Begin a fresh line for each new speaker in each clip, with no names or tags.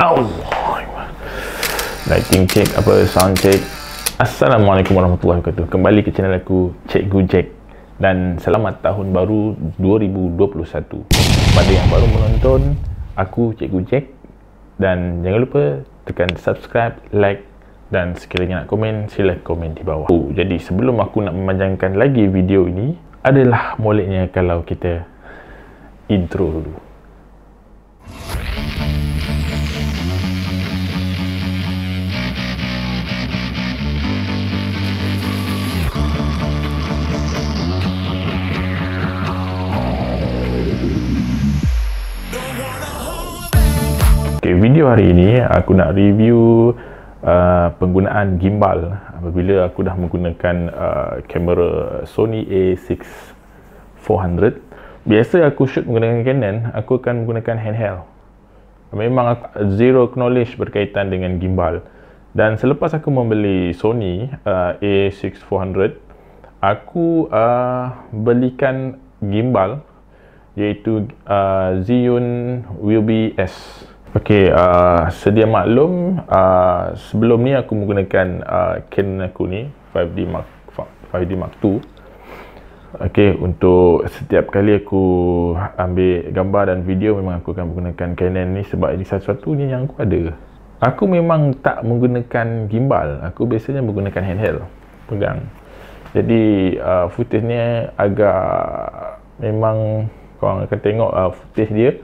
Allah. Lighting check, sound check. Assalamualaikum warahmatullahi wabarakatuh. Kembali ke channel aku, Cikgu Jack. Dan selamat tahun baru 2021. Pada yang baru menonton, aku Cikgu Jack. Dan jangan lupa tekan subscribe, like, dan sekiranya nak komen, sila komen di bawah. Jadi sebelum aku nak memanjangkan lagi video ini, adalah moleknya kalau kita intro dulu. Okay, video hari ini aku nak review penggunaan gimbal apabila aku dah menggunakan kamera Sony A6400. Biasa aku shoot menggunakan Canon, aku akan menggunakan handheld. Memang aku zero knowledge berkaitan dengan gimbal. Dan selepas aku membeli Sony A6400, aku belikan gimbal iaitu Zhiyun Wilby S. Okey, sedia maklum, sebelum ni aku menggunakan Canon aku ni 5D Mark II. Okey, untuk setiap kali aku ambil gambar dan video, memang aku akan menggunakan Canon ni sebab ini satu-satunya yang aku ada. Aku memang tak menggunakan gimbal, aku biasanya menggunakan handheld, pegang. Jadi footage ni agak, memang korang akan tengok footage dia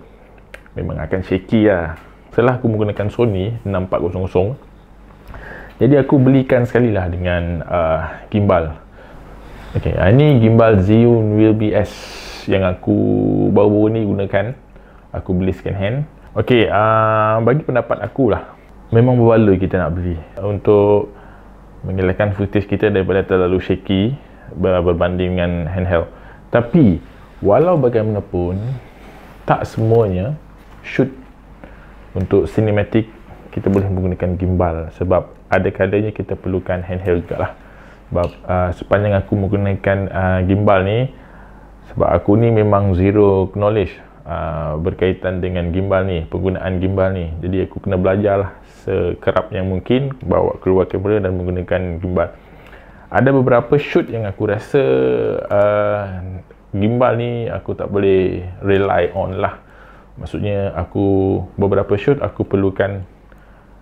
memang akan shaky lah. Setelah aku menggunakan Sony 6400, jadi aku belikan sekali lah dengan gimbal. Okay, ini gimbal Zhiyun Wilby S yang aku baru-baru ni gunakan. Aku beli second hand. Okay, bagi pendapat aku lah, memang berbaloi kita nak beli untuk mengelakkan footage kita daripada terlalu shaky berbanding dengan handheld. Tapi walau bagaimanapun, tak semuanya shoot untuk cinematic kita boleh menggunakan gimbal, sebab ada kalanya kita perlukan handheld jugalah. Sebab sepanjang aku menggunakan gimbal ni, sebab aku ni memang zero knowledge berkaitan dengan gimbal ni, penggunaan gimbal ni. Jadi aku kena belajar lah sekerap yang mungkin, bawa keluar kamera dan menggunakan gimbal. Ada beberapa shoot yang aku rasa gimbal ni aku tak boleh rely on lah. Maksudnya aku beberapa shoot aku perlukan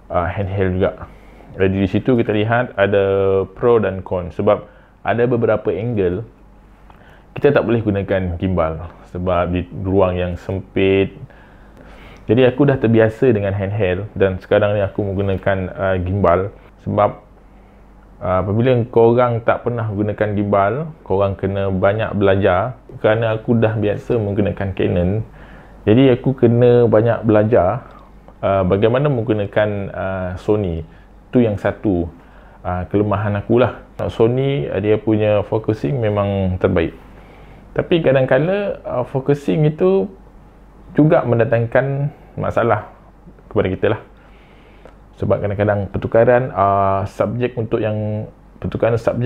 handheld juga. Jadi di situ kita lihat ada pro dan con, sebab ada beberapa angle kita tak boleh gunakan gimbal sebab di ruang yang sempit. Jadi aku dah terbiasa dengan handheld dan sekarang ni aku menggunakan gimbal. Sebab apabila korang tak pernah gunakan gimbal, korang kena banyak belajar. Kerana aku dah biasa menggunakan Canon, jadi aku kena banyak belajar bagaimana menggunakan Sony. Itu yang satu kelemahan aku lah. Sony dia punya focusing memang terbaik, tapi kadang-kadang focusing itu juga mendatangkan masalah kepada kita lah. Sebab kadang-kadang pertukaran subjek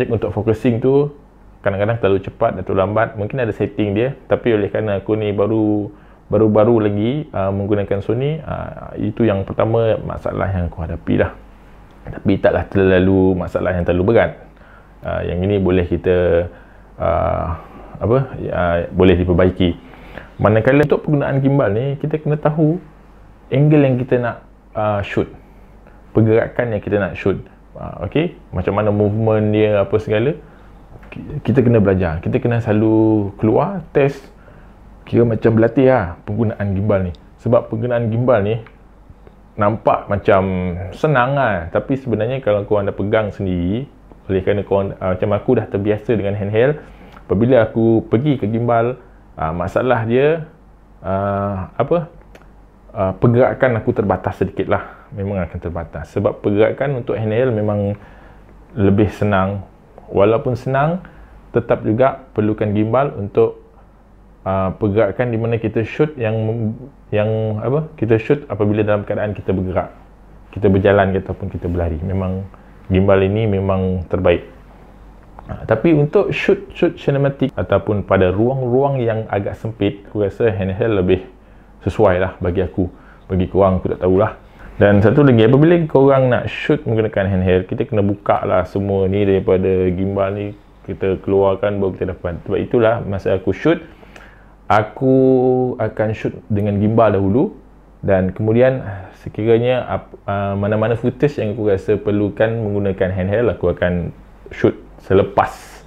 untuk focusing tu kadang-kadang terlalu cepat atau lambat. Mungkin ada setting dia, tapi oleh kerana aku ni baru-baru lagi menggunakan Sony, itu yang pertama masalah yang aku hadapi lah. Tapi taklah terlalu masalah yang terlalu berat. Yang ini boleh kita boleh diperbaiki. Manakala untuk penggunaan gimbal ni, kita kena tahu angle yang kita nak shoot, pergerakan yang kita nak shoot. Okey, macam mana movement dia, apa segala, kita kena belajar. Kita kena selalu keluar test, kira macam berlatih lah penggunaan gimbal ni. Sebab penggunaan gimbal ni nampak macam senang lah, tapi sebenarnya kalau korang dah pegang sendiri, oleh kerana korang macam aku dah terbiasa dengan handheld, apabila aku pergi ke gimbal, masalah dia pergerakan aku terbatas sedikit lah. Memang akan terbatas sebab pergerakan untuk handheld memang lebih senang. Walaupun senang, tetap juga perlukan gimbal untuk pergerakan di mana kita shoot kita shoot apabila dalam keadaan kita bergerak, kita berjalan ataupun kita berlari. Memang gimbal ini memang terbaik. Tapi untuk shoot cinematic ataupun pada ruang-ruang yang agak sempit, aku rasa handheld lebih sesuai lah bagi aku. Bagi korang aku tak tahulah. Dan satu lagi, apabila korang nak shoot menggunakan handheld, kita kena buka lah semua ni daripada gimbal ni, kita keluarkan baru kita dapat. Sebab itulah masa aku shoot, aku akan shoot dengan gimbal dahulu, dan kemudian sekiranya mana-mana footage yang aku rasa perlukan menggunakan handheld, aku akan shoot selepas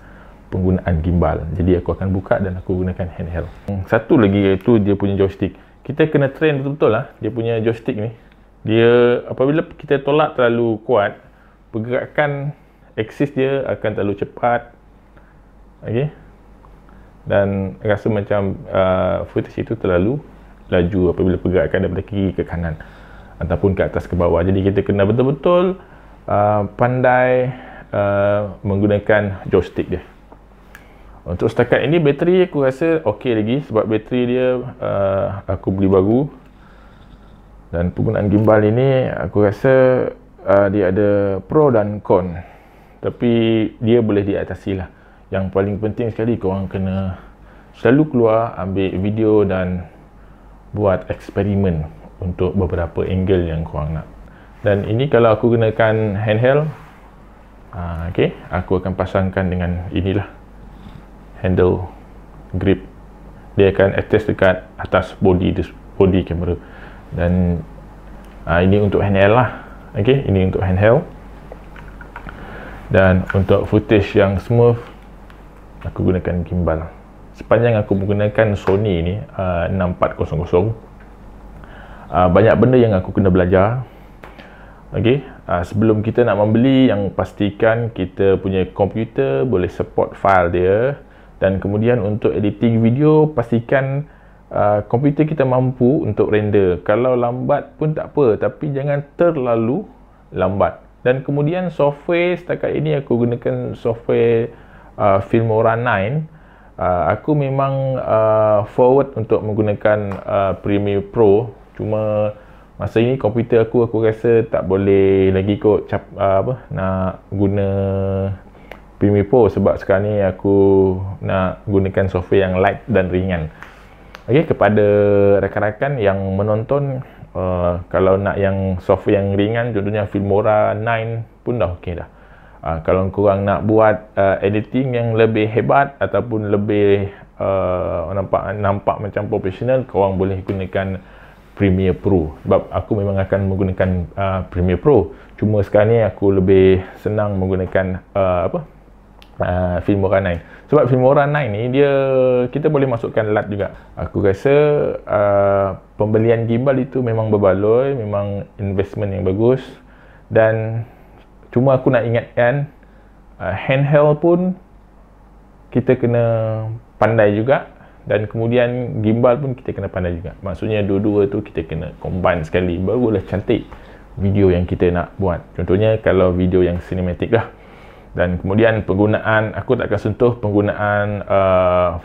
penggunaan gimbal. Jadi aku akan buka dan aku gunakan handheld. Satu lagi iaitu dia punya joystick. Kita kena train betul-betul lah dia punya joystick ni. Dia apabila kita tolak terlalu kuat, pergerakan aksis dia akan terlalu cepat. Okey. Dan rasa macam footage itu terlalu laju apabila pergerakan daripada kiri ke kanan ataupun ke atas ke bawah. Jadi kita kena betul-betul pandai menggunakan joystick dia. Untuk setakat ini bateri aku rasa okey lagi, sebab bateri dia aku beli baru. Dan penggunaan gimbal ini aku rasa dia ada pro dan con. Tapi dia boleh diatasi lah. Yang paling penting sekali, korang kena selalu keluar ambil video dan buat eksperimen untuk beberapa angle yang korang nak. Dan ini kalau aku gunakan handheld, okay, aku akan pasangkan dengan inilah handle grip. Dia akan attach dekat atas body kamera. Dan ini untuk handheld lah. Okay, ini untuk handheld. Dan untuk footage yang smooth, aku gunakan gimbal. Sepanjang aku menggunakan Sony ni 6400, banyak benda yang aku kena belajar. Okay, sebelum kita nak membeli, yang pastikan kita punya komputer boleh support file dia. Dan kemudian untuk editing video, pastikan komputer kita mampu untuk render. Kalau lambat pun tak apa, tapi jangan terlalu lambat. Dan kemudian software, setakat ini aku gunakan software Filmora 9. Aku memang forward untuk menggunakan Premiere Pro. Cuma masa ini komputer aku rasa tak boleh lagi kot nak guna Premiere Pro, sebab sekarang ni aku nak gunakan software yang light dan ringan. Okey, kepada rakan-rakan yang menonton, kalau nak yang software yang ringan, contohnya Filmora 9 pun dah okey dah. Kalau korang nak buat editing yang lebih hebat ataupun lebih nampak macam profesional, korang boleh gunakan Premiere Pro. Sebab aku memang akan menggunakan Premiere Pro. Cuma sekarang ni aku lebih senang menggunakan Filmora 9. Sebab Filmora 9 ni kita boleh masukkan LUT juga. Aku rasa pembelian gimbal itu memang berbaloi, memang investment yang bagus. Dan cuma aku nak ingatkan, handheld pun kita kena pandai juga, dan kemudian gimbal pun kita kena pandai juga. Maksudnya dua-dua tu kita kena combine sekali, barulah cantik video yang kita nak buat. Contohnya kalau video yang cinematic lah. Dan kemudian penggunaan, aku tak akan sentuh penggunaan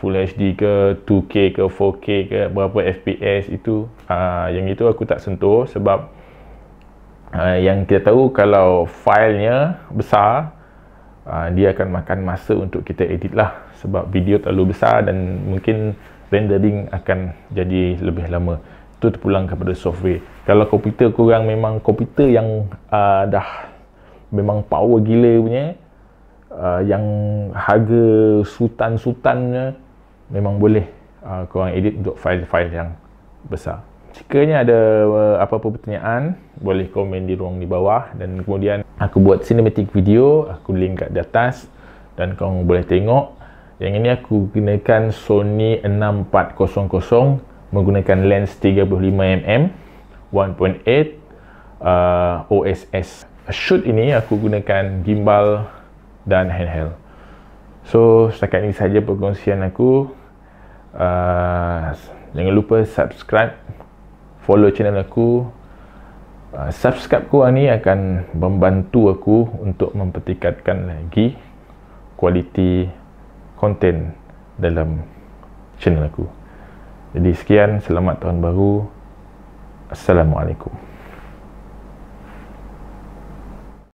Full HD ke 2K ke 4K ke berapa FPS itu. Yang itu aku tak sentuh, sebab yang kita tahu kalau filenya besar, dia akan makan masa untuk kita edit lah. Sebab video terlalu besar dan mungkin rendering akan jadi lebih lama. Itu terpulang kepada software. Kalau komputer korang memang komputer yang dah memang power gila punya, yang harga sultan-sultannya, memang boleh korang edit untuk file-file yang besar. Sekiranya ada apa-apa pertanyaan, boleh komen di ruang di bawah. Dan kemudian aku buat cinematic video, aku link kat di atas dan korang boleh tengok. Yang ini aku gunakan Sony 6400 menggunakan lens 35mm 1.8 OSS. Shoot ini aku gunakan gimbal dan handheld. So setakat ini saja perkongsian aku. Jangan lupa subscribe, follow channel aku. Subscribe korang ni akan membantu aku untuk mempertingkatkan lagi kualiti konten dalam channel aku. Jadi sekian, selamat tahun baru. Assalamualaikum.